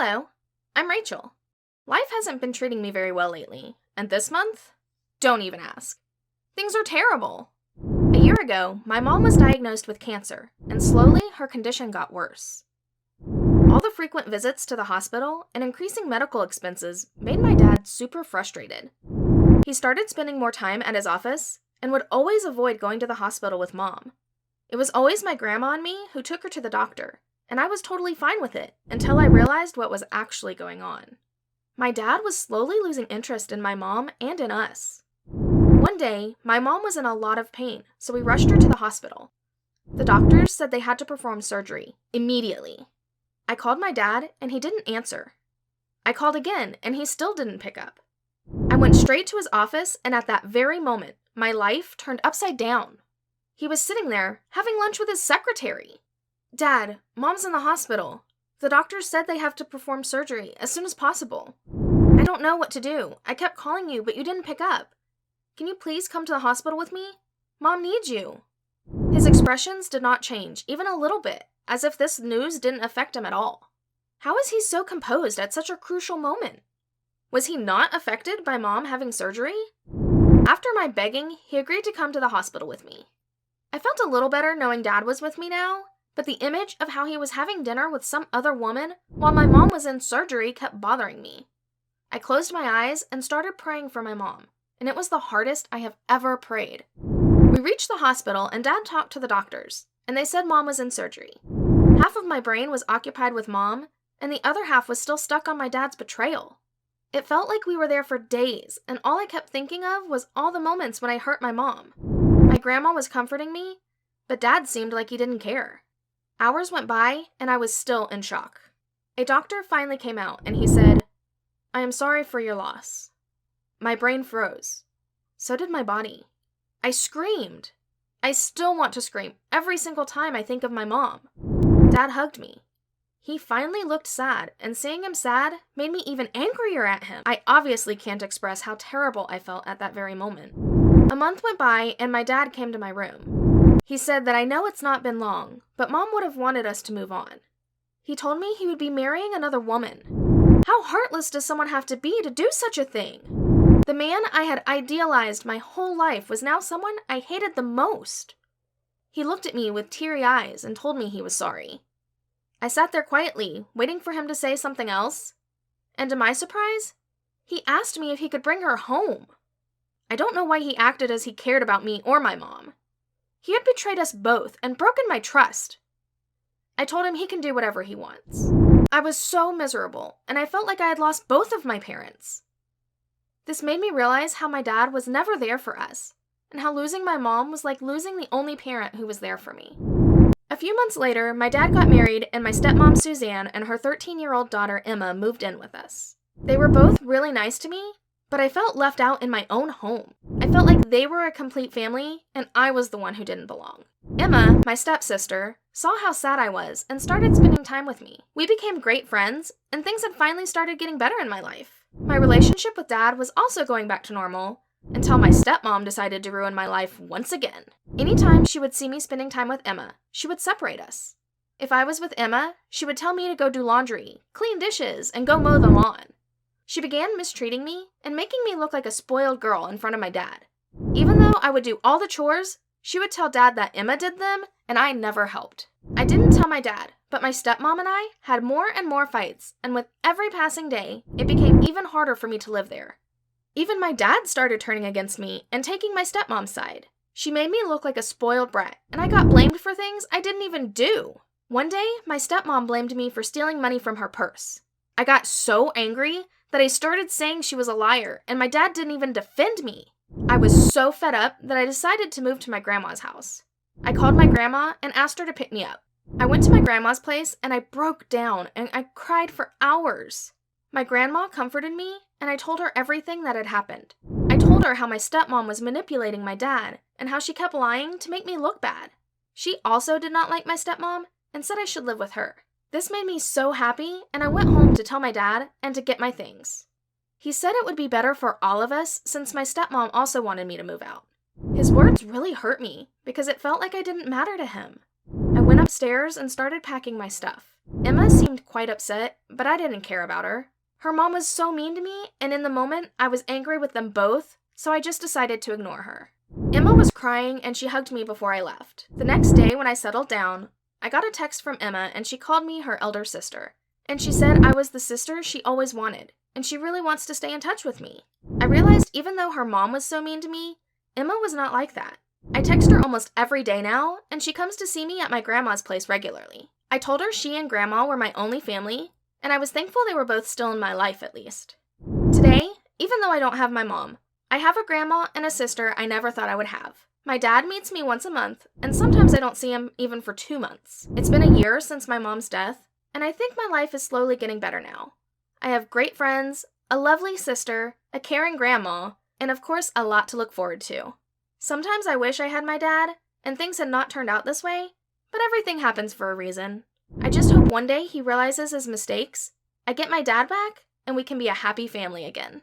Hello, I'm Rachel. Life hasn't been treating me very well lately, and this month? Don't even ask. Things are terrible. A year ago, my mom was diagnosed with cancer, and slowly her condition got worse. All the frequent visits to the hospital and increasing medical expenses made my dad super frustrated. He started spending more time at his office and would always avoid going to the hospital with Mom. It was always my grandma and me who took her to the doctor, and I was totally fine with it until I realized what was actually going on. My dad was slowly losing interest in my mom and in us. One day, my mom was in a lot of pain, so we rushed her to the hospital. The doctors said they had to perform surgery immediately. I called my dad, and he didn't answer. I called again, and he still didn't pick up. I went straight to his office, and at that very moment, my life turned upside down. He was sitting there, having lunch with his secretary. "Dad, Mom's in the hospital. The doctors said they have to perform surgery as soon as possible. I don't know what to do. I kept calling you, but you didn't pick up. Can you please come to the hospital with me? Mom needs you." His expressions did not change, even a little bit, as if this news didn't affect him at all. How is he so composed at such a crucial moment? Was he not affected by Mom having surgery? After my begging, he agreed to come to the hospital with me. I felt a little better knowing Dad was with me now, but the image of how he was having dinner with some other woman while my mom was in surgery kept bothering me. I closed my eyes and started praying for my mom, and it was the hardest I have ever prayed. We reached the hospital and Dad talked to the doctors, and they said Mom was in surgery. Half of my brain was occupied with Mom, and the other half was still stuck on my dad's betrayal. It felt like we were there for days, and all I kept thinking of was all the moments when I hurt my mom. My grandma was comforting me, but Dad seemed like he didn't care. Hours went by, and I was still in shock. A doctor finally came out, and he said, "I am sorry for your loss." My brain froze. So did my body. I screamed. I still want to scream every single time I think of my mom. Dad hugged me. He finally looked sad, and seeing him sad made me even angrier at him. I obviously can't express how terrible I felt at that very moment. A month went by, and my dad came to my room. He said that I know it's not been long, but Mom would have wanted us to move on. He told me he would be marrying another woman. How heartless does someone have to be to do such a thing? The man I had idealized my whole life was now someone I hated the most. He looked at me with teary eyes and told me he was sorry. I sat there quietly, waiting for him to say something else, and to my surprise, he asked me if he could bring her home. I don't know why he acted as he cared about me or my mom. He had betrayed us both and broken my trust. I told him he can do whatever he wants. I was so miserable, and I felt like I had lost both of my parents. This made me realize how my dad was never there for us, and how losing my mom was like losing the only parent who was there for me. A few months later, my dad got married, and my stepmom Suzanne and her 13-year-old daughter Emma moved in with us. They were both really nice to me, but I felt left out in my own home. I felt like they were a complete family, and I was the one who didn't belong. Emma, my stepsister, saw how sad I was and started spending time with me. We became great friends, and things had finally started getting better in my life. My relationship with Dad was also going back to normal, until my stepmom decided to ruin my life once again. Anytime she would see me spending time with Emma, she would separate us. If I was with Emma, she would tell me to go do laundry, clean dishes, and go mow the lawn. She began mistreating me and making me look like a spoiled girl in front of my dad. Even though I would do all the chores, she would tell Dad that Emma did them, and I never helped. I didn't tell my dad, but my stepmom and I had more and more fights, and with every passing day, it became even harder for me to live there. Even my dad started turning against me and taking my stepmom's side. She made me look like a spoiled brat, and I got blamed for things I didn't even do. One day, my stepmom blamed me for stealing money from her purse. I got so angry that I started saying she was a liar, and my dad didn't even defend me. I was so fed up that I decided to move to my grandma's house. I called my grandma and asked her to pick me up. I went to my grandma's place, and I broke down, and I cried for hours. My grandma comforted me, and I told her everything that had happened. I told her how my stepmom was manipulating my dad, and how she kept lying to make me look bad. She also did not like my stepmom, and said I should live with her. This made me so happy, and I went home to tell my dad and to get my things. He said it would be better for all of us since my stepmom also wanted me to move out. His words really hurt me because it felt like I didn't matter to him. I went upstairs and started packing my stuff. Emma seemed quite upset, but I didn't care about her. Her mom was so mean to me, and in the moment, I was angry with them both, so I just decided to ignore her. Emma was crying, and she hugged me before I left. The next day, when I settled down, I got a text from Emma, and she called me her elder sister. And she said I was the sister she always wanted, and she really wants to stay in touch with me. I realized even though her mom was so mean to me, Emma was not like that. I text her almost every day now, and she comes to see me at my grandma's place regularly. I told her she and grandma were my only family, and I was thankful they were both still in my life at least. Today, even though I don't have my mom, I have a grandma and a sister I never thought I would have. My dad meets me once a month, and sometimes I don't see him even for 2 months. It's been a year since my mom's death, and I think my life is slowly getting better now. I have great friends, a lovely sister, a caring grandma, and of course a lot to look forward to. Sometimes I wish I had my dad, and things had not turned out this way, but everything happens for a reason. I just hope one day he realizes his mistakes, I get my dad back, and we can be a happy family again.